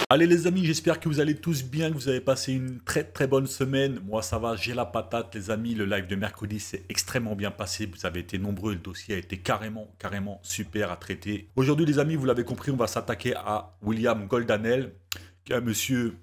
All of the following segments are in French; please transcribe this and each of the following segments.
Allez les amis, j'espère que vous allez tous bien, que vous avez passé une très très bonne semaine. Moi ça va, j'ai la patate les amis. Le live de mercredi s'est extrêmement bien passé. Vous avez été nombreux, le dossier a été carrément super à traiter. Aujourd'hui les amis, vous l'avez compris, on va s'attaquer à William Goldanel, qui est un monsieur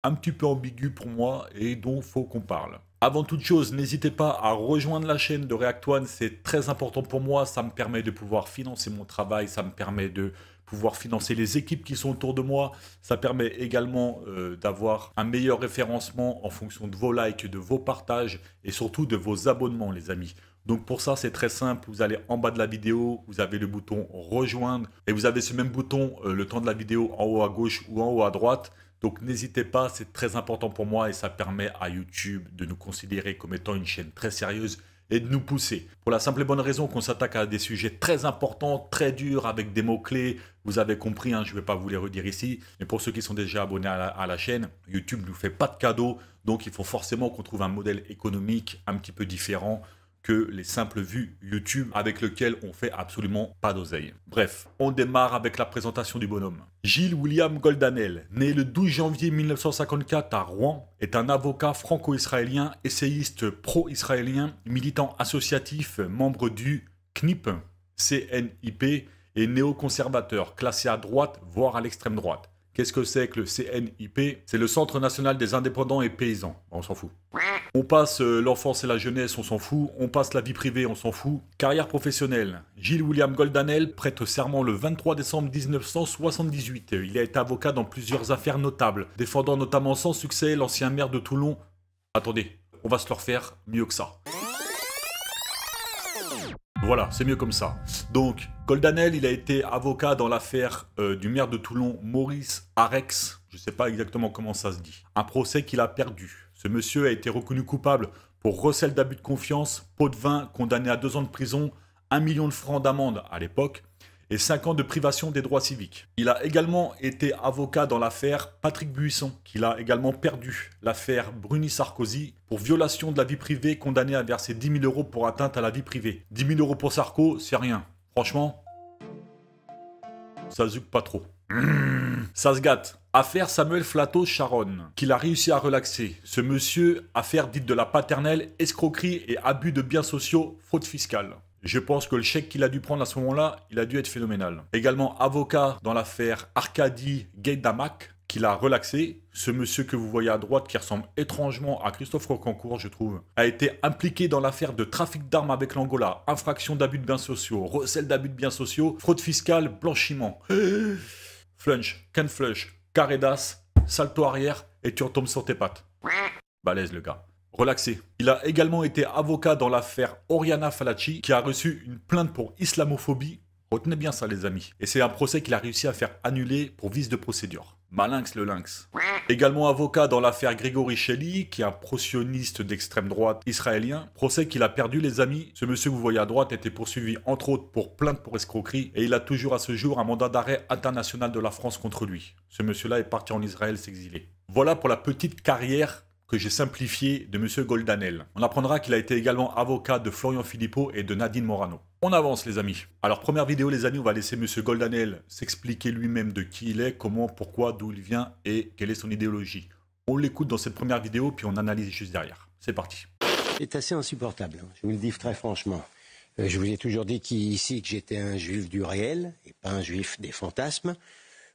un petit peu ambigu pour moi et dont il faut qu'on parle. Avant toute chose, n'hésitez pas à rejoindre la chaîne de React One, c'est très important pour moi, ça me permet de pouvoir financer mon travail, ça me permet de pouvoir financer les équipes qui sont autour de moi, ça permet également d'avoir un meilleur référencement en fonction de vos likes, de vos partages et surtout de vos abonnements les amis. Donc pour ça c'est très simple, vous allez en bas de la vidéo, vous avez le bouton rejoindre et vous avez ce même bouton le temps de la vidéo en haut à gauche ou en haut à droite. Donc n'hésitez pas, c'est très important pour moi et ça permet à YouTube de nous considérer comme étant une chaîne très sérieuse et de nous pousser. Pour la simple et bonne raison qu'on s'attaque à des sujets très importants, très durs, avec des mots-clés. Vous avez compris, hein, je ne vais pas vous les redire ici. Mais pour ceux qui sont déjà abonnés à la chaîne, YouTube ne nous fait pas de cadeaux. Donc il faut forcément qu'on trouve un modèle économique un petit peu différent que les simples vues YouTube avec lesquelles on fait absolument pas d'oseille. Bref, on démarre avec la présentation du bonhomme. Gilles William Goldanel, né le 12 janvier 1954 à Rouen, est un avocat franco-israélien, essayiste pro-israélien, militant associatif, membre du CNIP et néoconservateur, classé à droite, voire à l'extrême droite. Qu'est-ce que c'est que le CNIP? C'est le Centre National des Indépendants et Paysans. On s'en fout. On passe l'enfance et la jeunesse, on s'en fout. On passe la vie privée, on s'en fout. Carrière professionnelle. Gilles William Goldanel prête serment le 23 décembre 1978. Il a été avocat dans plusieurs affaires notables, défendant notamment sans succès l'ancien maire de Toulon. Attendez, on va se le refaire mieux que ça. Voilà, c'est mieux comme ça. Donc, Goldanel, il a été avocat dans l'affaire du maire de Toulon, Maurice Arex. Je ne sais pas exactement comment ça se dit. Un procès qu'il a perdu. Ce monsieur a été reconnu coupable pour recel d'abus de confiance, pot de vin, condamné à 2 ans de prison, 1 million de francs d'amende à l'époque, et 5 ans de privation des droits civiques. Il a également été avocat dans l'affaire Patrick Buisson, qu'il a également perdu. L'affaire Bruni-Sarkozy, pour violation de la vie privée, condamné à verser 10 000 € pour atteinte à la vie privée. 10 000 € pour Sarko, c'est rien. Franchement, ça se zuque pas trop. Ça se gâte. Affaire Samuel Flato Charonne, qu'il a réussi à relaxer. Ce monsieur, affaire dite de la paternelle, escroquerie et abus de biens sociaux, fraude fiscale. Je pense que le chèque qu'il a dû prendre à ce moment-là, il a dû être phénoménal. Également avocat dans l'affaire Arkady Gaïdamak, qu'il a relaxé. Ce monsieur que vous voyez à droite, qui ressemble étrangement à Christophe Rocancourt, je trouve, a été impliqué dans l'affaire de trafic d'armes avec l'Angola, infraction d'abus de biens sociaux, recel d'abus de biens sociaux, fraude fiscale, blanchiment. Flunch, Ken Flush, carré d'as, salto arrière et tu retombes sur tes pattes. Balèze le gars. Relaxé. Il a également été avocat dans l'affaire Oriana Fallaci, qui a reçu une plainte pour islamophobie. Retenez bien ça les amis. Et c'est un procès qu'il a réussi à faire annuler pour vice de procédure. Malinx le lynx. Également avocat dans l'affaire Grégory Shelley, qui est un pro-sioniste d'extrême droite israélien. Procès qu'il a perdu les amis. Ce monsieur que vous voyez à droite était poursuivi entre autres pour plainte pour escroquerie. Et il a toujours à ce jour un mandat d'arrêt international de la France contre lui. Ce monsieur-là est parti en Israël s'exiler. Voilà pour la petite carrière que j'ai simplifié de M. Goldanel. On apprendra qu'il a été également avocat de Florian Philippot et de Nadine Morano. On avance les amis. Alors première vidéo les amis, on va laisser M. Goldanel s'expliquer lui-même de qui il est, comment, pourquoi, d'où il vient et quelle est son idéologie. On l'écoute dans cette première vidéo puis on analyse juste derrière. C'est parti. C'est assez insupportable, hein. Je vous le dis très franchement. Je vous ai toujours dit ici que j'étais un juif du réel et pas un juif des fantasmes.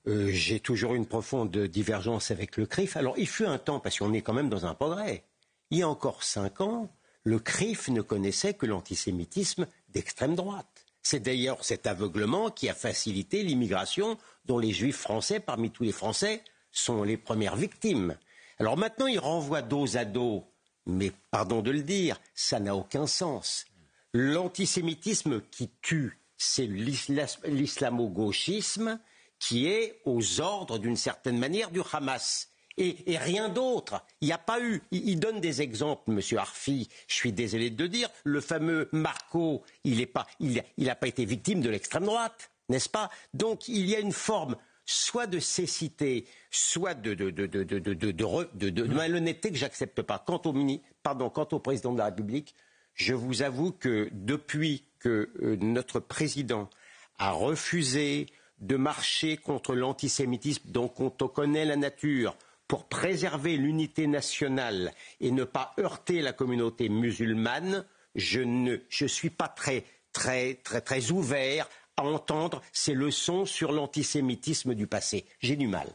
J'ai toujours eu une profonde divergence avec le CRIF. Alors, il fut un temps, parce qu'on est quand même dans un progrès. Il y a encore 5 ans, le CRIF ne connaissait que l'antisémitisme d'extrême droite. C'est d'ailleurs cet aveuglement qui a facilité l'immigration dont les juifs français, parmi tous les Français, sont les premières victimes. Alors maintenant, ils renvoient dos à dos. Mais pardon de le dire, ça n'a aucun sens. L'antisémitisme qui tue, c'est l'islamo-gauchisme qui est aux ordres, d'une certaine manière, du Hamas. Et rien d'autre. Il n'y a pas eu. Il donne des exemples, M. Arfi, je suis désolé de le dire. Le fameux Marco, il n'a pas été victime de l'extrême droite, n'est-ce pas? Donc il y a une forme soit de cécité, soit de malhonnêteté que j'accepte pas. Quant au président de la République, je vous avoue que depuis que notre président a refusé de marcher contre l'antisémitisme dont on connaît la nature pour préserver l'unité nationale et ne pas heurter la communauté musulmane, je suis pas très ouvert à entendre ces leçons sur l'antisémitisme du passé. J'ai du mal.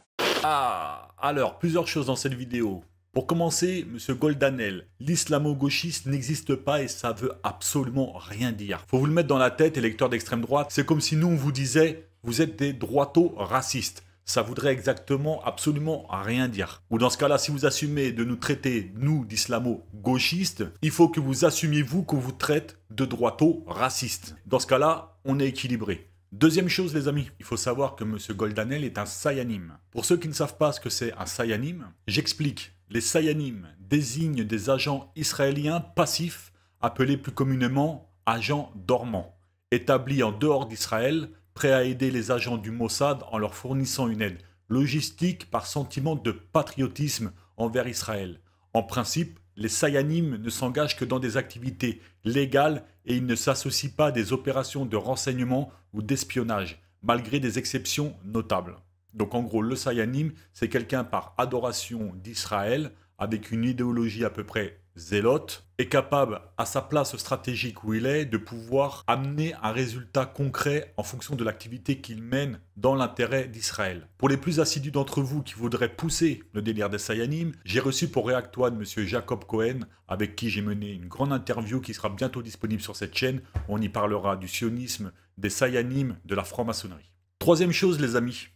Ah, alors, plusieurs choses dans cette vidéo. Pour commencer, monsieur Goldanel, l'islamo-gauchiste n'existe pas et ça veut absolument rien dire. Faut vous le mettre dans la tête, électeurs d'extrême droite, c'est comme si nous on vous disait « vous êtes des droitos racistes ». Ça voudrait exactement absolument rien dire. Ou dans ce cas-là, si vous assumez de nous traiter, nous, d'islamo-gauchistes, il faut que vous assumiez vous qu'on vous traite de droitos racistes. Dans ce cas-là, on est équilibré. Deuxième chose les amis, il faut savoir que M. Goldanel est un sayanim. Pour ceux qui ne savent pas ce que c'est un sayanim, j'explique. Les sayanim désignent des agents israéliens passifs, appelés plus communément agents dormants, établis en dehors d'Israël, prêts à aider les agents du Mossad en leur fournissant une aide logistique par sentiment de patriotisme envers Israël. En principe, les sayanim ne s'engagent que dans des activités légales et ils ne s'associent pas à des opérations de renseignement ou d'espionnage, malgré des exceptions notables. Donc en gros, le sayanim, c'est quelqu'un par adoration d'Israël, avec une idéologie à peu près zélote, est capable, à sa place stratégique où il est, de pouvoir amener un résultat concret en fonction de l'activité qu'il mène dans l'intérêt d'Israël. Pour les plus assidus d'entre vous qui voudraient pousser le délire des sayanim, j'ai reçu pour réactoire de M. Jacob Cohen, avec qui j'ai mené une grande interview qui sera bientôt disponible sur cette chaîne. On y parlera du sionisme, des sayanim, de la franc-maçonnerie. Troisième chose les amis.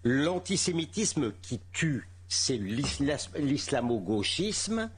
L'antisémitisme qui tue, c'est l'islamo-gauchisme.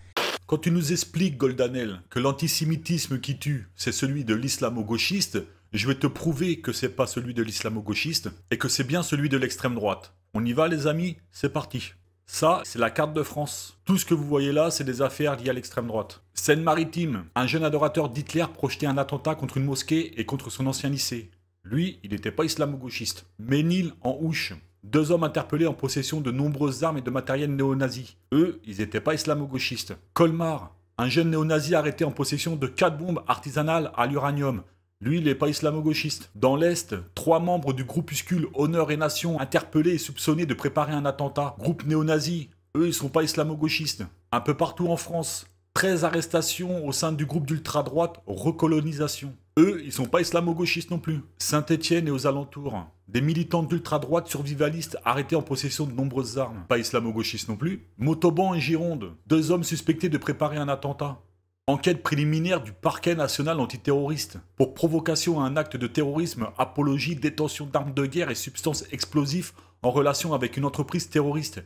Quand tu nous expliques, Goldanel, que l'antisémitisme qui tue, c'est celui de l'islamo-gauchiste, je vais te prouver que c'est pas celui de l'islamo-gauchiste et que c'est bien celui de l'extrême droite. On y va les amis? C'est parti. Ça, c'est la carte de France. Tout ce que vous voyez là, c'est des affaires liées à l'extrême droite. Seine-Maritime, un jeune adorateur d'Hitler projetait un attentat contre une mosquée et contre son ancien lycée. Lui, il n'était pas islamo-gauchiste. Ménil en Ouche. 2 hommes interpellés en possession de nombreuses armes et de matériel néo-nazi. Eux, ils n'étaient pas islamo-gauchistes. Colmar, un jeune néo-nazi arrêté en possession de 4 bombes artisanales à l'uranium. Lui, il n'est pas islamo-gauchiste. Dans l'Est, 3 membres du groupuscule Honneur et Nation interpellés et soupçonnés de préparer un attentat. Groupe néo-nazi. Eux, ils sont pas islamo-gauchistes. Un peu partout en France, 13 arrestations au sein du groupe d'ultra-droite Recolonisation. Eux, ils sont pas islamo-gauchistes non plus. Saint-Étienne et aux alentours, des militants d'ultra-droite survivalistes arrêtés en possession de nombreuses armes. Pas islamo-gauchistes non plus. Montauban et Gironde, 2 hommes suspectés de préparer un attentat. Enquête préliminaire du parquet national antiterroriste pour provocation à un acte de terrorisme, apologie, détention d'armes de guerre et substances explosives en relation avec une entreprise terroriste.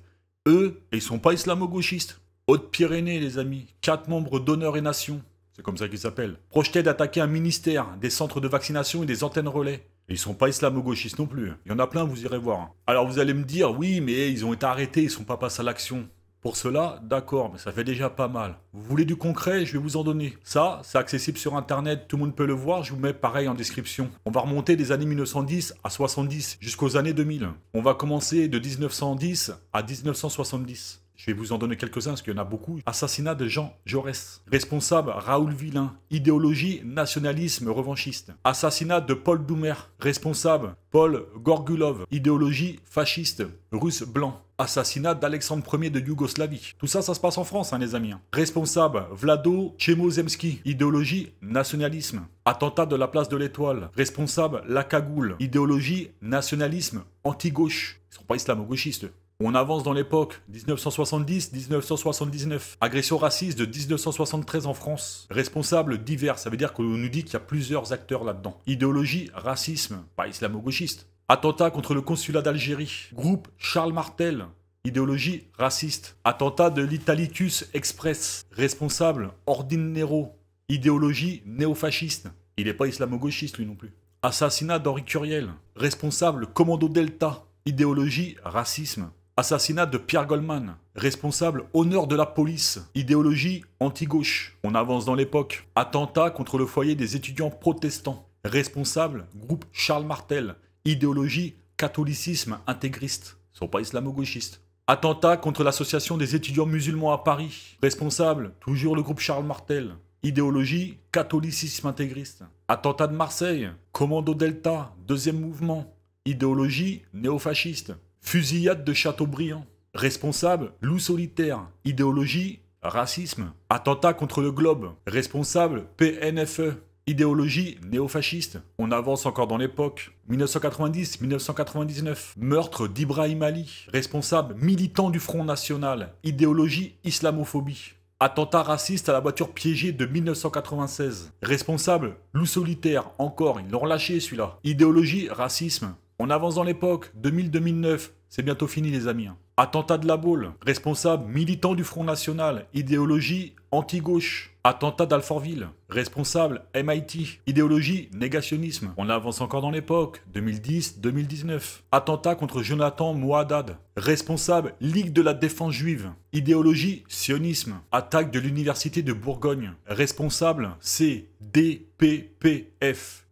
Eux, ils sont pas islamo-gauchistes. Haute-Pyrénées, les amis, 4 membres d'Honneur et Nation, c'est comme ça qu'ils s'appellent, projetaient d'attaquer un ministère, des centres de vaccination et des antennes relais. Et ils sont pas islamo-gauchistes non plus. Il y en a plein, vous irez voir. Alors vous allez me dire, oui, mais ils ont été arrêtés, ils sont pas passés à l'action. Pour cela, d'accord, mais ça fait déjà pas mal. Vous voulez du concret, je vais vous en donner. Ça, c'est accessible sur internet, tout le monde peut le voir, je vous mets pareil en description. On va remonter des années 1910 à 70, jusqu'aux années 2000. On va commencer de 1910 à 1970. Je vais vous en donner quelques-uns parce qu'il y en a beaucoup. Assassinat de Jean Jaurès. Responsable Raoul Villain. Idéologie nationalisme revanchiste. Assassinat de Paul Doumer. Responsable Paul Gorgulov. Idéologie fasciste russe blanc. Assassinat d'Alexandre Ier de Yougoslavie. Tout ça, ça se passe en France, hein, les amis. Responsable Vlado Chemozemski. Idéologie nationalisme. Attentat de la place de l'Étoile. Responsable La Cagoule. Idéologie nationalisme anti-gauche. Ils sont pas islamo-gauchistes. On avance dans l'époque, 1970-1979. Agression raciste de 1973 en France. Responsable divers, ça veut dire qu'on nous dit qu'il y a plusieurs acteurs là-dedans. Idéologie, racisme, pas islamo-gauchiste. Attentat contre le consulat d'Algérie. Groupe Charles Martel. Idéologie raciste. Attentat de l'Italicus Express. Responsable Ordine Nero. Idéologie néofasciste. Il n'est pas islamo-gauchiste lui non plus. Assassinat d'Henri Curiel. Responsable Commando Delta. Idéologie racisme. Assassinat de Pierre Goldman. Responsable honneur de la police. Idéologie anti-gauche. On avance dans l'époque. Attentat contre le foyer des étudiants protestants. Responsable groupe Charles Martel. Idéologie catholicisme intégriste. Ils sont pas islamo-gauchistes. Attentat contre l'association des étudiants musulmans à Paris. Responsable toujours le groupe Charles Martel. Idéologie catholicisme intégriste. Attentat de Marseille. Commando Delta. Deuxième mouvement. idéologie néofasciste. Fusillade de Chateaubriand. Responsable, loup solitaire. Idéologie, racisme. Attentat contre le globe. Responsable, PNFE. Idéologie néofasciste. On avance encore dans l'époque. 1990-1999. Meurtre d'Ibrahim Ali. Responsable, militant du Front National. Idéologie islamophobie. Attentat raciste à la voiture piégée de 1996. Responsable, loup solitaire. Encore, ils l'ont relâché celui-là. Idéologie, racisme. On avance dans l'époque. 2000-2009. C'est bientôt fini les amis. Attentat de la Baule. Responsable, militant du Front National. Idéologie anti-gauche. Attentat d'Alfortville. Responsable, MIT. Idéologie, négationnisme. On avance encore dans l'époque. 2010-2019. Attentat contre Jonathan Mohaddad. Responsable, Ligue de la défense juive. Idéologie, sionisme. Attaque de l'université de Bourgogne. Responsable, CDPPF.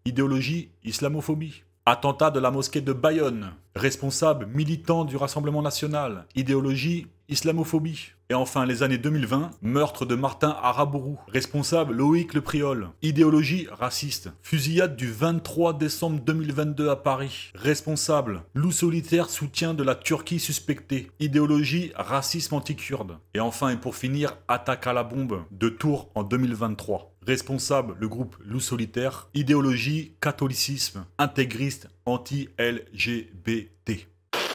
Idéologie, islamophobie. Attentat de la mosquée de Bayonne. Responsable, militant du Rassemblement national. Idéologie, islamophobie. Et enfin, les années 2020, meurtre de Martin Arabourou. Responsable, Loïc Le Priol. Idéologie, raciste. Fusillade du 23 décembre 2022 à Paris. Responsable, loup solitaire, soutien de la Turquie suspectée. Idéologie, racisme anti-kurde. Et enfin, et pour finir, attaque à la bombe de Tours en 2023. Responsable, le groupe Loup Solitaire. Idéologie, catholicisme, intégriste, anti-LGBT.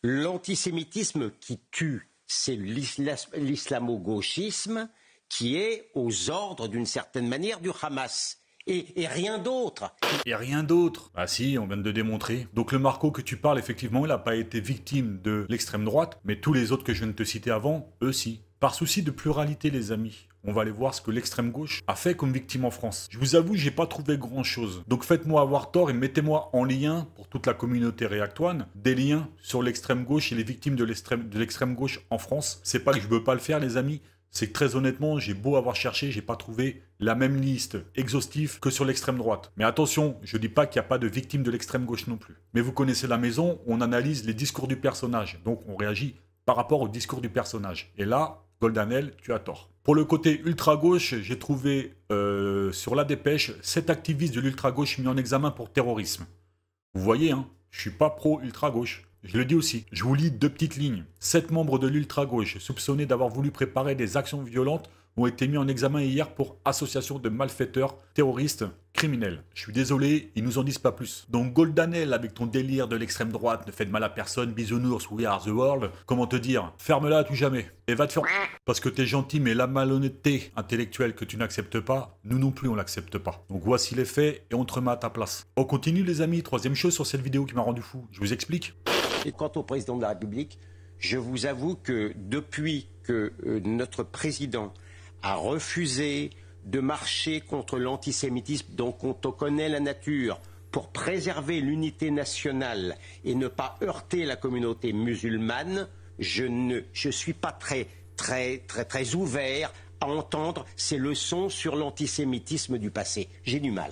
L'antisémitisme qui tue, c'est l'islamo-gauchisme qui est aux ordres d'une certaine manière du Hamas. Et rien d'autre. Et rien d'autre. Ah si, on vient de le démontrer. Donc le Marco que tu parles, effectivement, il n'a pas été victime de l'extrême droite, mais tous les autres que je viens de te citer avant, eux si. Par souci de pluralité, les amis, on va aller voir ce que l'extrême gauche a fait comme victime en France. Je vous avoue, j'ai pas trouvé grand chose. Donc faites-moi avoir tort et mettez-moi en lien, pour toute la communauté réactoine, des liens sur l'extrême gauche et les victimes de l'extrême gauche en France. C'est pas que je veux pas le faire, les amis. C'est que très honnêtement, j'ai beau avoir cherché, j'ai pas trouvé la même liste exhaustive que sur l'extrême droite. Mais attention, je dis pas qu'il n'y a pas de victimes de l'extrême gauche non plus. Mais vous connaissez la maison, on analyse les discours du personnage. Donc on réagit par rapport au discours du personnage. Et là, Goldanel, tu as tort. Pour le côté ultra-gauche, j'ai trouvé sur la dépêche 7 activistes de l'ultra-gauche mis en examen pour terrorisme. Vous voyez, hein, je suis pas pro-ultra-gauche. Je le dis aussi. Je vous lis 2 petites lignes. 7 membres de l'ultra-gauche soupçonnés d'avoir voulu préparer des actions violentes ont été mis en examen hier pour association de malfaiteurs terroristes criminels. Je suis désolé, ils nous en disent pas plus. Donc Goldanel, avec ton délire de l'extrême droite, ne fait de mal à personne, bisounours, we are the world, comment te dire, ferme-la à tout jamais. Et va te faire... Parce que t'es gentil, mais la malhonnêteté intellectuelle que tu n'acceptes pas, nous non plus on l'accepte pas. Donc voici les faits et on te remet à ta place. On continue les amis, 3e chose sur cette vidéo qui m'a rendu fou. Je vous explique. Et quant au président de la République, je vous avoue que depuis que notre président a refusé de marcher contre l'antisémitisme dont on connaît la nature pour préserver l'unité nationale et ne pas heurter la communauté musulmane, je suis pas très ouvert à entendre ces leçons sur l'antisémitisme du passé. J'ai du mal.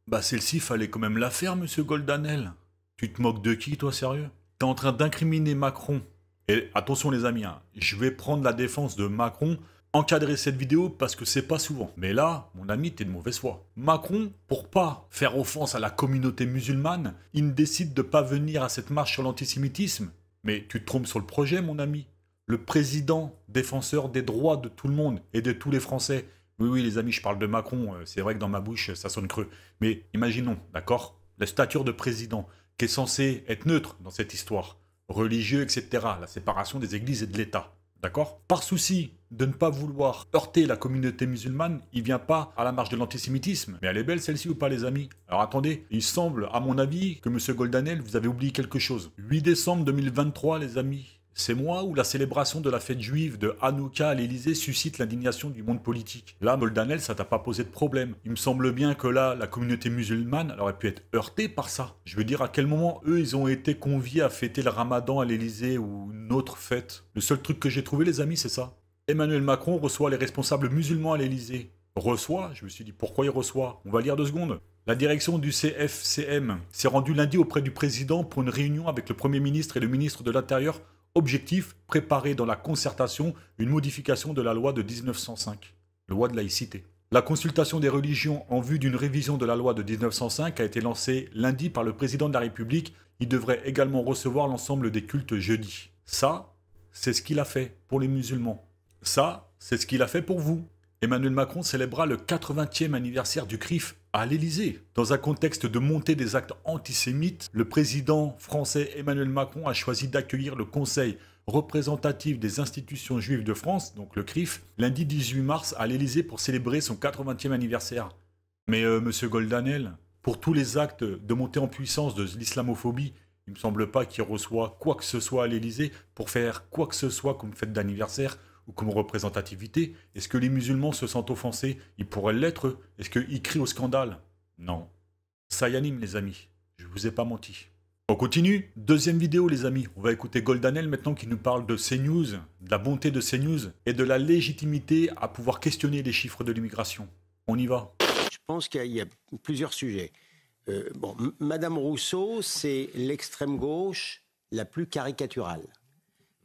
Bah celle-ci, fallait quand même la faire, monsieur Goldanel. Tu te moques de qui, toi, sérieux? T'es en train d'incriminer Macron. Et attention les amis, hein, je vais prendre la défense de Macron, encadrer cette vidéo parce que c'est pas souvent. Mais là, mon ami, t'es de mauvaise foi. Macron, pour pas faire offense à la communauté musulmane, il décide de pas venir à cette marche sur l'antisémitisme. Mais tu te trompes sur le projet, mon ami. Le président, défenseur des droits de tout le monde et de tous les Français. Oui, les amis, je parle de Macron, c'est vrai que dans ma bouche, ça sonne creux. Mais imaginons, d'accord, la stature de président, qui est censé être neutre dans cette histoire. Religieux, etc. La séparation des églises et de l'État. D'accord? Par souci de ne pas vouloir heurter la communauté musulmane, il vient pas à la marche de l'antisémitisme. Mais elle est belle celle-ci ou pas les amis? Alors attendez, il semble, à mon avis, que monsieur Goldanel, vous avez oublié quelque chose. 8 décembre 2023 les amis. C'est moi où la célébration de la fête juive de Hanouka à l'Élysée suscite l'indignation du monde politique. Là, Goldanel, ça t'a pas posé de problème. Il me semble bien que là, la communauté musulmane, elle aurait pu être heurtée par ça. Je veux dire, à quel moment, eux, ils ont été conviés à fêter le Ramadan à l'Élysée ou une autre fête. Le seul truc que j'ai trouvé, les amis, c'est ça. Emmanuel Macron reçoit les responsables musulmans à l'Élysée. Reçoit? Je me suis dit, pourquoi il reçoit? On va lire 2 secondes. La direction du CFCM s'est rendue lundi auprès du président pour une réunion avec le Premier ministre et le ministre de l'Intérieur. Objectif, préparer dans la concertation une modification de la loi de 1905, loi de laïcité. La consultation des religions en vue d'une révision de la loi de 1905 a été lancée lundi par le président de la République. Il devrait également recevoir l'ensemble des cultes jeudi. Ça, c'est ce qu'il a fait pour les musulmans. Ça, c'est ce qu'il a fait pour vous. Emmanuel Macron célébrera le 80e anniversaire du CRIF à l'Élysée. Dans un contexte de montée des actes antisémites, le président français Emmanuel Macron a choisi d'accueillir le Conseil représentatif des institutions juives de France, donc le CRIF, lundi 18 mars à l'Élysée pour célébrer son 80e anniversaire. Mais monsieur Goldanel, pour tous les actes de montée en puissance de l'islamophobie, il ne me semble pas qu'il reçoit quoi que ce soit à l'Élysée pour faire quoi que ce soit comme fête d'anniversaire ou comme représentativité. Est-ce que les musulmans se sentent offensés? Ils pourraient l'être. Est-ce qu'ils crient au scandale? Non. Ça y anime les amis, je vous ai pas menti. On continue. Deuxième vidéo les amis. On va écouter Goldanel maintenant qui nous parle de CNews, de la bonté de CNews et de la légitimité à pouvoir questionner les chiffres de l'immigration. On y va. Je pense qu'il y a plusieurs sujets. Madame Rousseau, c'est l'extrême gauche la plus caricaturale.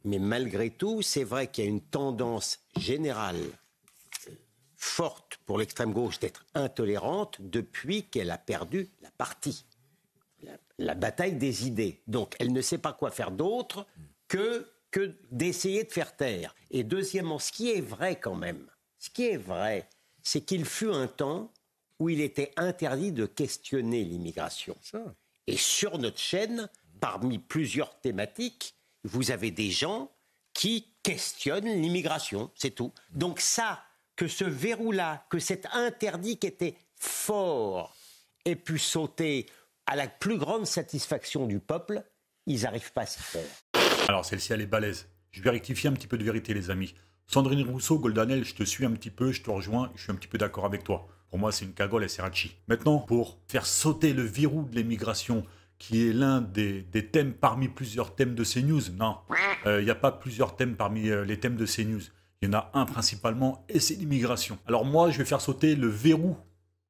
Mais malgré tout, c'est vrai qu'il y a une tendance générale forte pour l'extrême gauche d'être intolérante depuis qu'elle a perdu la partie. La bataille des idées. Donc, elle ne sait pas quoi faire d'autre que d'essayer de faire taire. Et deuxièmement, ce qui est vrai quand même, c'est qu'il fut un temps où il était interdit de questionner l'immigration. Et sur notre chaîne, parmi plusieurs thématiques, vous avez des gens qui questionnent l'immigration, c'est tout. Donc ça, que ce verrou-là, que cet interdit qui était fort ait pu sauter à la plus grande satisfaction du peuple, ils n'arrivent pas à s'y faire. Alors celle-ci, elle est balèze. Je vais rectifier un petit peu de vérité, les amis. Sandrine Rousseau, Goldanel, je te suis un petit peu, je te rejoins, je suis un petit peu d'accord avec toi. Pour moi, c'est une cagole et c'est Rachi. Maintenant, pour faire sauter le verrou de l'immigration, qui est l'un des thèmes parmi plusieurs thèmes de CNews, non. Il n'y a pas plusieurs thèmes parmi les thèmes de CNews. Il y en a un principalement, et c'est l'immigration. Alors moi, je vais faire sauter le verrou,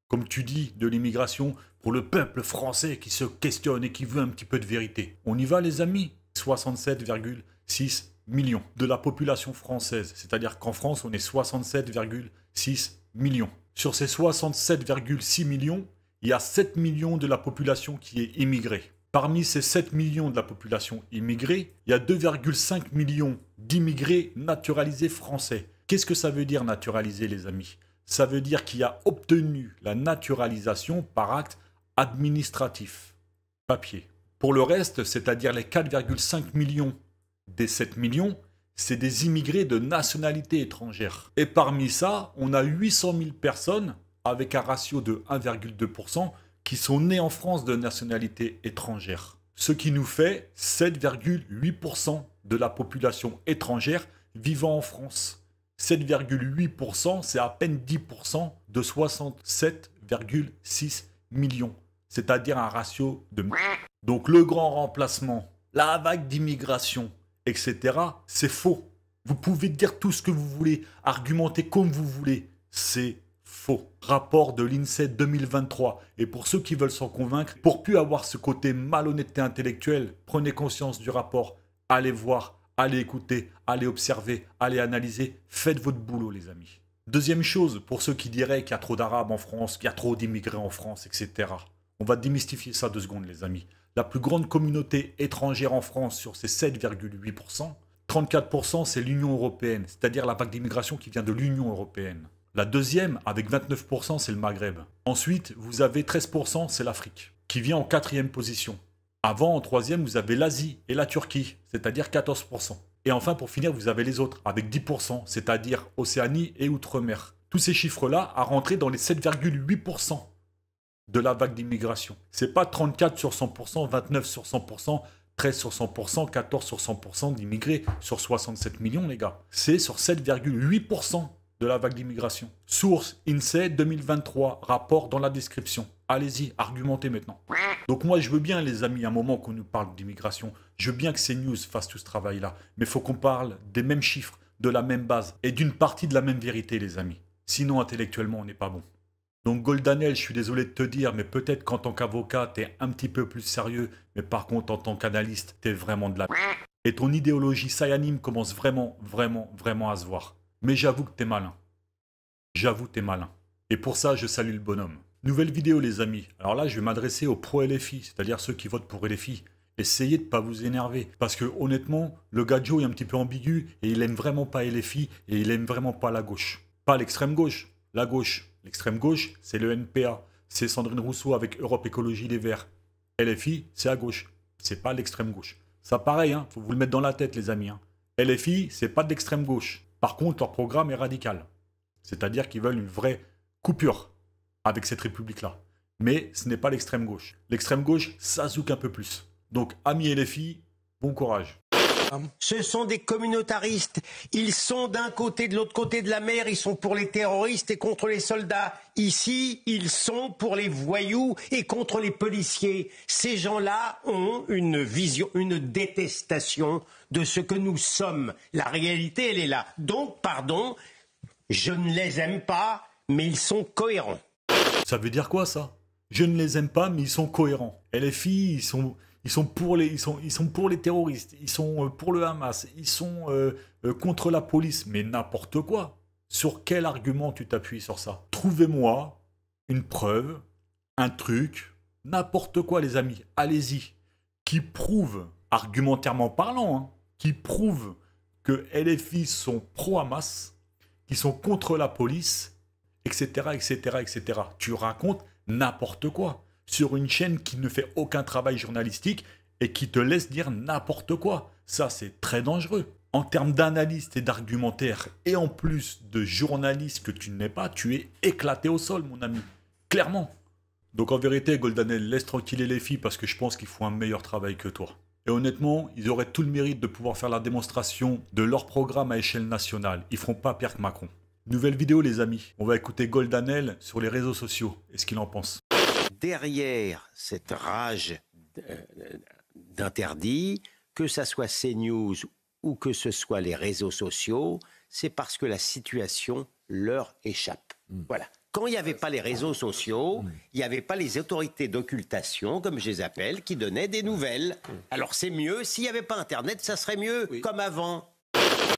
comme tu dis, de l'immigration pour le peuple français qui se questionne et qui veut un petit peu de vérité. On y va, les amis? 67,6 millions de la population française. C'est-à-dire qu'en France, on est 67,6 millions. Sur ces 67,6 millions, il y a 7 millions de la population qui est immigrée. Parmi ces 7 millions de la population immigrée, il y a 2,5 millions d'immigrés naturalisés français. Qu'est-ce que ça veut dire naturaliser, les amis? Ça veut dire qu'il a obtenu la naturalisation par acte administratif, papier. Pour le reste, c'est-à-dire les 4,5 millions des 7 millions, c'est des immigrés de nationalité étrangère. Et parmi ça, on a 800 000 personnes, avec un ratio de 1,2%, qui sont nés en France de nationalité étrangère. Ce qui nous fait 7,8% de la population étrangère vivant en France. 7,8%, c'est à peine 10% de 67,6 millions. C'est-à-dire un ratio de... Donc le grand remplacement, la vague d'immigration, etc., c'est faux. Vous pouvez dire tout ce que vous voulez, argumenter comme vous voulez, c'est faux. Rapport de l'INSEE 2023. Et pour ceux qui veulent s'en convaincre, pour plus avoir ce côté malhonnêteté intellectuelle, prenez conscience du rapport, allez voir, allez écouter, allez observer, allez analyser, faites votre boulot les amis. Deuxième chose, pour ceux qui diraient qu'il y a trop d'Arabes en France, qu'il y a trop d'immigrés en France, etc. On va démystifier ça 2 secondes les amis. La plus grande communauté étrangère en France sur ces 7,8%, 34% c'est l'Union européenne, c'est-à-dire la vague d'immigration qui vient de l'Union européenne. La deuxième, avec 29%, c'est le Maghreb. Ensuite, vous avez 13%, c'est l'Afrique, qui vient en 4e position. Avant, en 3e, vous avez l'Asie et la Turquie, c'est-à-dire 14%. Et enfin, pour finir, vous avez les autres, avec 10%, c'est-à-dire Océanie et Outre-mer. Tous ces chiffres-là à rentrer dans les 7,8% de la vague d'immigration. C'est pas 34 sur 100%, 29 sur 100%, 13 sur 100%, 14 sur 100% d'immigrés sur 67 millions, les gars. C'est sur 7,8% de la vague d'immigration. Source INSEE 2023, rapport dans la description. Allez-y, argumentez maintenant. Donc moi, je veux bien, les amis, à un moment qu'on nous parle d'immigration, je veux bien que CNews fasse tout ce travail-là, mais il faut qu'on parle des mêmes chiffres, de la même base, et d'une partie de la même vérité, les amis. Sinon, intellectuellement, on n'est pas bon. Donc Goldanel, je suis désolé de te dire, mais peut-être qu'en tant qu'avocat, t'es un petit peu plus sérieux, mais par contre, en tant qu'analyste, t'es vraiment de la... Et ton idéologie sayanime commence vraiment à se voir. Mais j'avoue que t'es malin. J'avoue, t'es malin. Et pour ça, je salue le bonhomme. Nouvelle vidéo, les amis. Alors là, je vais m'adresser aux pro-LFI, c'est-à-dire ceux qui votent pour LFI. Essayez de ne pas vous énerver. Parce que honnêtement, le gars Joe est un petit peu ambigu et il aime vraiment pas LFI et il aime vraiment pas la gauche. Pas l'extrême gauche, la gauche. L'extrême gauche, c'est le NPA. C'est Sandrine Rousseau avec Europe Écologie Les Verts. LFI, c'est à gauche. C'est pas l'extrême gauche. Ça pareil, faut vous le mettre dans la tête, les amis. LFI, c'est pas de l'extrême gauche. Par contre, leur programme est radical. C'est-à-dire qu'ils veulent une vraie coupure avec cette république-là. Mais ce n'est pas l'extrême gauche. L'extrême gauche, ça zouk un peu plus. Donc, amis LFI, bon courage. Ce sont des communautaristes. Ils sont d'un côté, de l'autre côté de la mer. Ils sont pour les terroristes et contre les soldats. Ici, ils sont pour les voyous et contre les policiers. Ces gens-là ont une vision, une détestation de ce que nous sommes. La réalité, elle est là. Donc, pardon, je ne les aime pas, mais ils sont cohérents. Ça veut dire quoi, ça? Je ne les aime pas, mais ils sont cohérents. LFI, ils sont pour les terroristes, ils sont pour le Hamas, ils sont contre la police, mais n'importe quoi. Sur quel argument tu t'appuies sur ça? Trouvez-moi une preuve, un truc, n'importe quoi, les amis, allez-y, qui prouve, argumentairement parlant, qui prouve que LFI sont pro-Hamas, qui sont contre la police, etc., etc., etc. Tu racontes n'importe quoi sur une chaîne qui ne fait aucun travail journalistique et qui te laisse dire n'importe quoi. Ça, c'est très dangereux. En termes d'analyste et d'argumentaire, et en plus de journaliste que tu n'es pas, tu es éclaté au sol, mon ami. Clairement. Donc en vérité, Goldanel, laisse tranquille les filles parce que je pense qu'ils font un meilleur travail que toi. Et honnêtement, ils auraient tout le mérite de pouvoir faire la démonstration de leur programme à échelle nationale. Ils feront pas pire que Macron. Nouvelle vidéo, les amis. On va écouter Goldanel sur les réseaux sociaux. Est-ce qu'il en pense? Derrière cette rage d'interdit, que ça soit CNews ou que ce soit les réseaux sociaux, c'est parce que la situation leur échappe. Voilà. Quand il n'y avait pas les réseaux sociaux, il n'y avait pas les autorités d'occultation, comme je les appelle, qui donnaient des nouvelles. Alors c'est mieux, s'il n'y avait pas Internet, ça serait mieux, comme avant.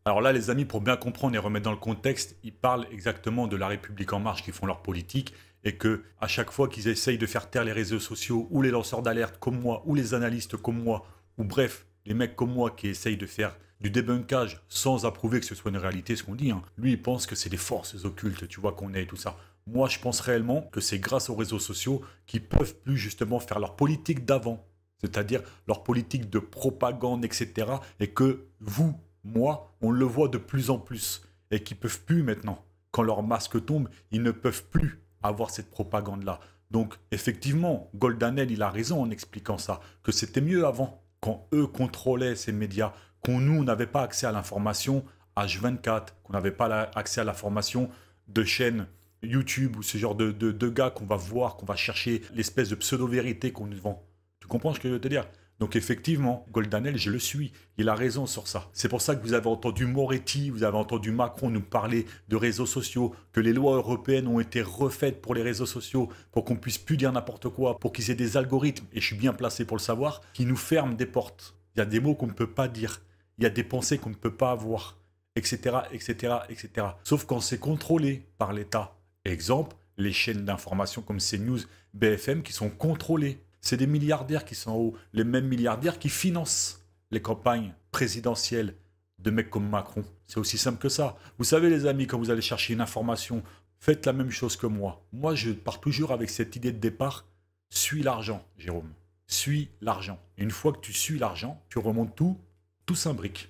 Alors là, les amis, pour bien comprendre et remettre dans le contexte, ils parlent exactement de la République En Marche qui font leur politique et que à chaque fois qu'ils essayent de faire taire les réseaux sociaux ou les lanceurs d'alerte comme moi ou les analystes comme moi ou bref, les mecs comme moi qui essayent de faire du débunkage sans approuver que ce soit une réalité ce qu'on dit, lui il pense que c'est des forces occultes, tu vois qu'on est et tout ça. Moi je pense réellement que c'est grâce aux réseaux sociaux qu'ils peuvent plus justement faire leur politique d'avant, c'est-à-dire leur politique de propagande, etc. Et que vous, moi, on le voit de plus en plus et qu'ils peuvent plus maintenant. Quand leur masque tombe, ils ne peuvent plus avoir cette propagande-là. Donc, effectivement, Goldanel, il a raison en expliquant ça, que c'était mieux avant, quand eux contrôlaient ces médias, qu'on nous n'avait pas accès à l'information H24, qu'on n'avait pas accès à l'information de chaînes YouTube ou ce genre de gars qu'on va voir, qu'on va chercher l'espèce de pseudo-vérité qu'on nous vend. Tu comprends ce que je veux te dire ? Donc effectivement, Goldanel, je le suis. Il a raison sur ça. C'est pour ça que vous avez entendu Moretti, vous avez entendu Macron nous parler de réseaux sociaux, que les lois européennes ont été refaites pour les réseaux sociaux, pour qu'on puisse plus dire n'importe quoi, pour qu'ils aient des algorithmes, et je suis bien placé pour le savoir, qui nous ferment des portes. Il y a des mots qu'on ne peut pas dire. Il y a des pensées qu'on ne peut pas avoir, etc., etc., etc. Sauf quand c'est contrôlé par l'État. Exemple, les chaînes d'information comme CNews, BFM, qui sont contrôlées. C'est des milliardaires qui sont en haut, les mêmes milliardaires qui financent les campagnes présidentielles de mecs comme Macron. C'est aussi simple que ça. Vous savez les amis, quand vous allez chercher une information, faites la même chose que moi. Moi, je pars toujours avec cette idée de départ, suis l'argent, Jérôme. Suis l'argent. Et une fois que tu suis l'argent, tu remontes tout s'imbrique.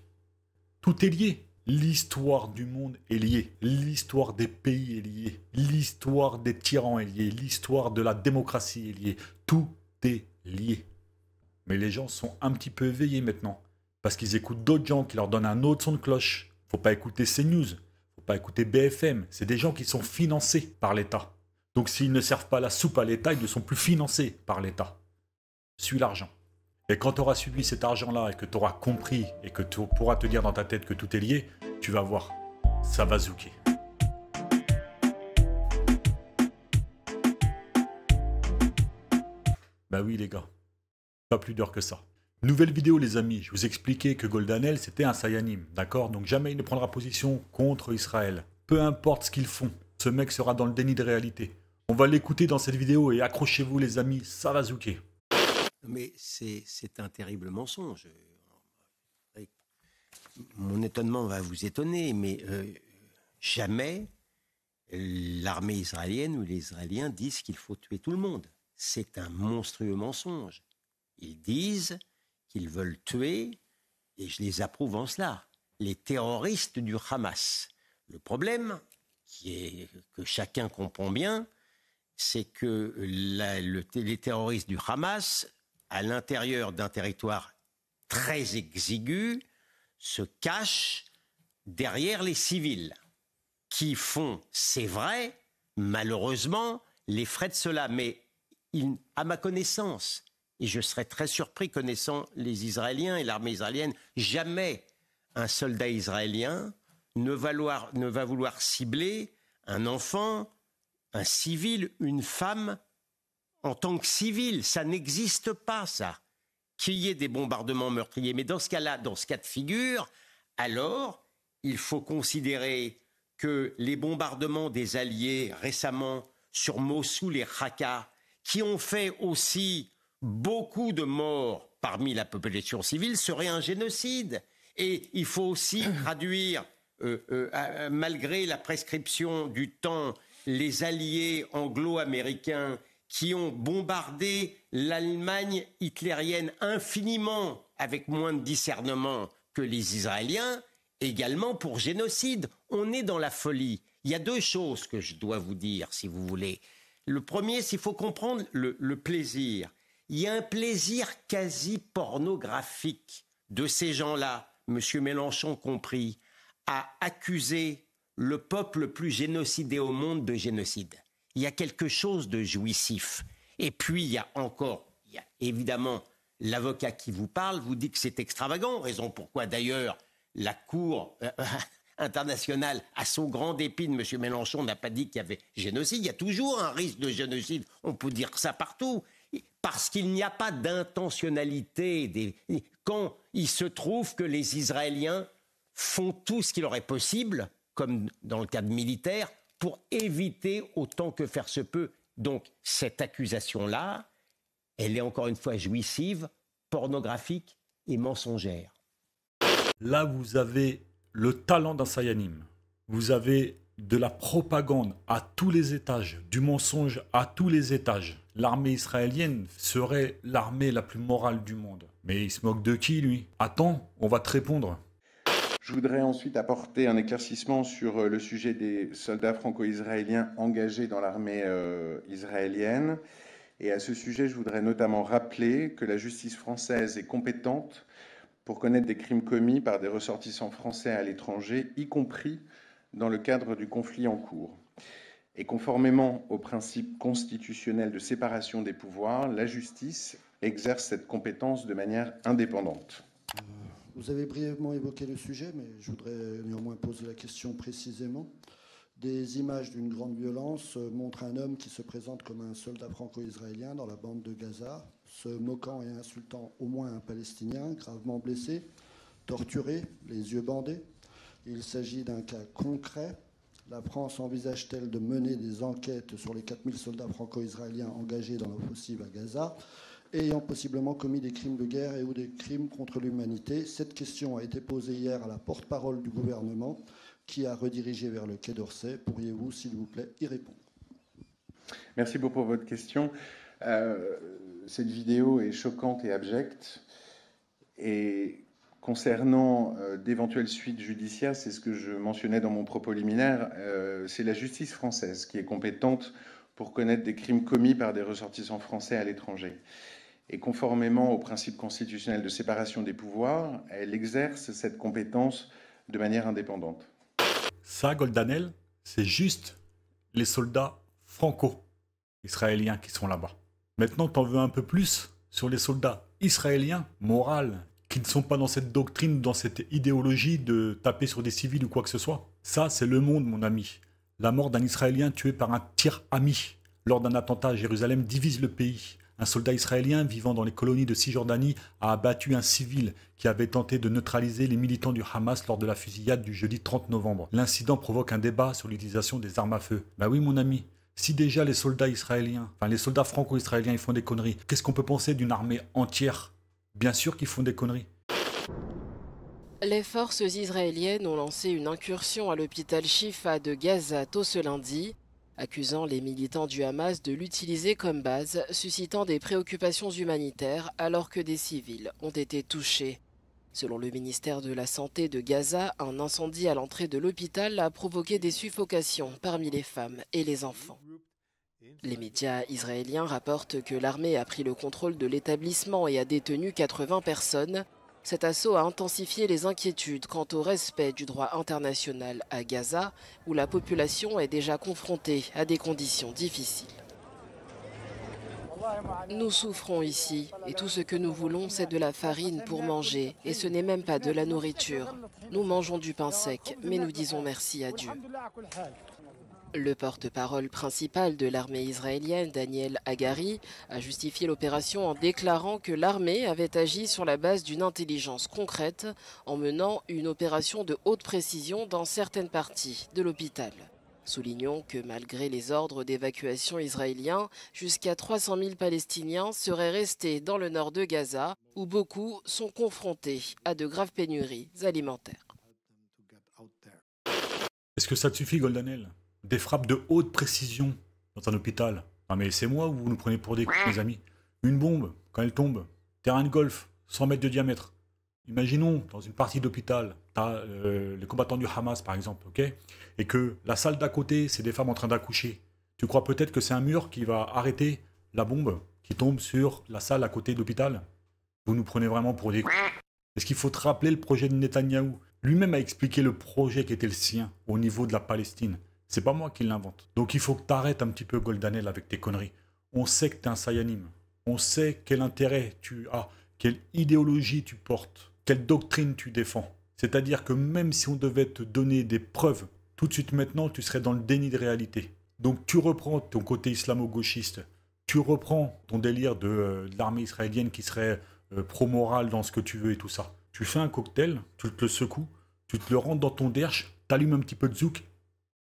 Tout est lié. L'histoire du monde est liée. L'histoire des pays est liée. L'histoire des tyrans est liée. L'histoire de la démocratie est liée. Tout est lié. Mais les gens sont un petit peu éveillés maintenant. Parce qu'ils écoutent d'autres gens qui leur donnent un autre son de cloche. Faut pas écouter CNews. Faut pas écouter BFM. C'est des gens qui sont financés par l'État. Donc s'ils ne servent pas la soupe à l'État, ils ne sont plus financés par l'État. Suis l'argent. Et quand tu auras suivi cet argent-là et que tu auras compris et que tu pourras te dire dans ta tête que tout est lié, tu vas voir, ça va zouker. Bah oui les gars, pas plus d'heures que ça. Nouvelle vidéo les amis, je vous expliquais que Goldanel c'était un Sayanim, d'accord? Donc jamais il ne prendra position contre Israël. Peu importe ce qu'ils font, ce mec sera dans le déni de réalité. On va l'écouter dans cette vidéo et accrochez-vous les amis, ça va zouker. Mais c'est un terrible mensonge. Mon étonnement va vous étonner, mais jamais l'armée israélienne ou les Israéliens disent qu'il faut tuer tout le monde. C'est un monstrueux mensonge. Ils disent qu'ils veulent tuer, et je les approuve en cela, les terroristes du Hamas. Le problème, que chacun comprend bien, c'est que les terroristes du Hamas, à l'intérieur d'un territoire très exigu, se cachent derrière les civils, qui font, c'est vrai, malheureusement, les frais de cela. Mais à ma connaissance, et je serais très surpris connaissant les Israéliens et l'armée israélienne, jamais un soldat israélien ne va vouloir cibler un enfant, un civil, une femme en tant que civil. Ça n'existe pas, ça. Qu'il y ait des bombardements meurtriers. Mais dans ce cas-là, dans ce cas de figure, alors, il faut considérer que les bombardements des Alliés récemment sur Mossoul et Raqqa, qui ont fait aussi beaucoup de morts parmi la population civile, seraient un génocide. Et il faut aussi traduire, malgré la prescription du temps, les Alliés anglo-américains qui ont bombardé l'Allemagne hitlérienne infiniment avec moins de discernement que les Israéliens, également pour génocide. On est dans la folie. Il y a deux choses que je dois vous dire, si vous voulez. Le premier, c'est qu'il faut comprendre le plaisir. Il y a un plaisir quasi pornographique de ces gens-là, M. Mélenchon compris, à accuser le peuple le plus génocidé au monde de génocide. Il y a quelque chose de jouissif. Et puis, il y a évidemment l'avocat qui vous parle, vous dit que c'est extravagant, raison pourquoi d'ailleurs la Cour internationale, à son grand dépit de M. Mélenchon, n'a pas dit qu'il y avait génocide. Il y a toujours un risque de génocide, on peut dire ça partout, parce qu'il n'y a pas d'intentionnalité. Quand il se trouve que les Israéliens font tout ce qu'il leur est possible, comme dans le cadre militaire, pour éviter autant que faire se peut. Donc, cette accusation-là, elle est encore une fois jouissive, pornographique et mensongère. Là, vous avez le talent d'un Sayanim. Vous avez de la propagande à tous les étages, du mensonge à tous les étages. L'armée israélienne serait l'armée la plus morale du monde. Mais il se moque de qui, lui? Attends, on va te répondre. Je voudrais ensuite apporter un éclaircissement sur le sujet des soldats franco-israéliens engagés dans l'armée israélienne. Et à ce sujet, je voudrais notamment rappeler que la justice française est compétente pour connaître des crimes commis par des ressortissants français à l'étranger, y compris dans le cadre du conflit en cours. Et conformément au principe constitutionnel de séparation des pouvoirs, la justice exerce cette compétence de manière indépendante. Vous avez brièvement évoqué le sujet, mais je voudrais néanmoins poser la question précisément. Des images d'une grande violence montrent un homme qui se présente comme un soldat franco-israélien dans la bande de Gaza, se moquant et insultant au moins un Palestinien gravement blessé, torturé, les yeux bandés. Il s'agit d'un cas concret. La France envisage-t-elle de mener des enquêtes sur les 4000 soldats franco-israéliens engagés dans l'offensive à Gaza, ayant possiblement commis des crimes de guerre et ou des crimes contre l'humanité? Cette question a été posée hier à la porte-parole du gouvernement, qui a redirigé vers le Quai d'Orsay. Pourriez-vous, s'il vous plaît, y répondre? Merci beaucoup pour votre question. Cette vidéo est choquante et abjecte. Et concernant d'éventuelles suites judiciaires, c'est ce que je mentionnais dans mon propos liminaire, c'est la justice française qui est compétente pour connaître des crimes commis par des ressortissants français à l'étranger. Et conformément au principe constitutionnel de séparation des pouvoirs, elle exerce cette compétence de manière indépendante. Ça, Goldanel, c'est juste les soldats franco-israéliens qui sont là-bas. Maintenant, t'en veux un peu plus sur les soldats israéliens, moraux, qui ne sont pas dans cette doctrine, dans cette idéologie de taper sur des civils ou quoi que ce soit. Ça, c'est le monde, mon ami. La mort d'un Israélien tué par un tir ami lors d'un attentat à Jérusalem divise le pays. Un soldat israélien vivant dans les colonies de Cisjordanie a abattu un civil qui avait tenté de neutraliser les militants du Hamas lors de la fusillade du jeudi 30 novembre. L'incident provoque un débat sur l'utilisation des armes à feu. Bah oui mon ami, si déjà les soldats israéliens, enfin les soldats franco-israéliens ils font des conneries, qu'est-ce qu'on peut penser d'une armée entière? Bien sûr qu'ils font des conneries. Les forces israéliennes ont lancé une incursion à l'hôpital Shifa de Gaza tôt ce lundi, accusant les militants du Hamas de l'utiliser comme base, suscitant des préoccupations humanitaires alors que des civils ont été touchés. Selon le ministère de la Santé de Gaza, un incendie à l'entrée de l'hôpital a provoqué des suffocations parmi les femmes et les enfants. Les médias israéliens rapportent que l'armée a pris le contrôle de l'établissement et a détenu 80 personnes. Cet assaut a intensifié les inquiétudes quant au respect du droit international à Gaza, où la population est déjà confrontée à des conditions difficiles. Nous souffrons ici et tout ce que nous voulons, c'est de la farine pour manger et ce n'est même pas de la nourriture. Nous mangeons du pain sec, mais nous disons merci à Dieu. Le porte-parole principal de l'armée israélienne, Daniel Hagari, a justifié l'opération en déclarant que l'armée avait agi sur la base d'une intelligence concrète en menant une opération de haute précision dans certaines parties de l'hôpital. Soulignons que malgré les ordres d'évacuation israéliens, jusqu'à 300 000 Palestiniens seraient restés dans le nord de Gaza, où beaucoup sont confrontés à de graves pénuries alimentaires. Est-ce que ça te suffit, Goldanel? Des frappes de haute précision dans un hôpital. Ah mais c'est moi ou vous nous prenez pour des cons, mes amis? Une bombe, quand elle tombe, terrain de golf, 100 mètres de diamètre. Imaginons, dans une partie d'hôpital, t'as les combattants du Hamas, par exemple, ok? Et que la salle d'à côté, c'est des femmes en train d'accoucher. Tu crois peut-être que c'est un mur qui va arrêter la bombe qui tombe sur la salle à côté de l'hôpital? Vous nous prenez vraiment pour des cons. Est-ce qu'il faut te rappeler le projet de Netanyahou? Lui-même a expliqué le projet qui était le sien au niveau de la Palestine. C'est pas moi qui l'invente. Donc il faut que tu arrêtes un petit peu, Goldanel, avec tes conneries. On sait que tu es un sayanim. On sait quel intérêt tu as, quelle idéologie tu portes, quelle doctrine tu défends. C'est-à-dire que même si on devait te donner des preuves, tout de suite maintenant, tu serais dans le déni de réalité. Donc tu reprends ton côté islamo-gauchiste, tu reprends ton délire de l'armée israélienne qui serait pro-morale dans ce que tu veux et tout ça. Tu fais un cocktail, tu te le secoues, tu te le rentres dans ton derche, t'allumes un petit peu de zouk,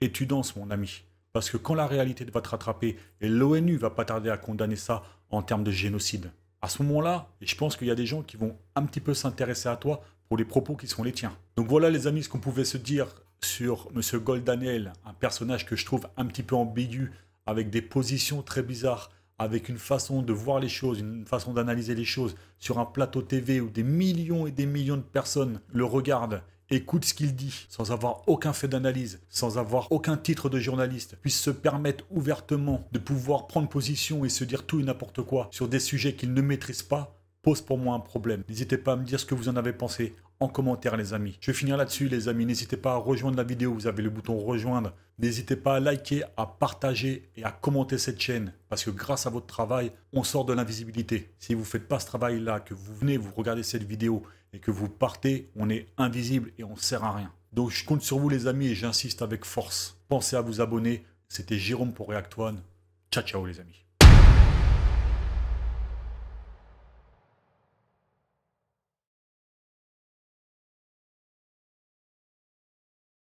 et tu danses, mon ami. Parce que quand la réalité va te rattraper, et l'ONU va pas tarder à condamner ça en termes de génocide, à ce moment-là, et je pense qu'il y a des gens qui vont un petit peu s'intéresser à toi pour les propos qui sont les tiens. Donc voilà les amis, ce qu'on pouvait se dire sur M. Goldanel, un personnage que je trouve un petit peu ambigu, avec des positions très bizarres, avec une façon de voir les choses, une façon d'analyser les choses, sur un plateau TV où des millions et des millions de personnes le regardent, écoute ce qu'il dit, sans avoir aucun fait d'analyse, sans avoir aucun titre de journaliste, puisse se permettre ouvertement de pouvoir prendre position et se dire tout et n'importe quoi sur des sujets qu'il ne maîtrise pas, pose pour moi un problème. N'hésitez pas à me dire ce que vous en avez pensé en commentaire, les amis. Je vais finir là-dessus, les amis. N'hésitez pas à rejoindre la vidéo, vous avez le bouton rejoindre. N'hésitez pas à liker, à partager et à commenter cette chaîne, parce que grâce à votre travail, on sort de l'invisibilité. Si vous ne faites pas ce travail-là, que vous venez, vous regardez cette vidéo et que vous partez, on est invisible et on ne sert à rien. Donc je compte sur vous, les amis, et j'insiste avec force. Pensez à vous abonner. C'était Jérôme pour React One. Ciao, ciao, les amis.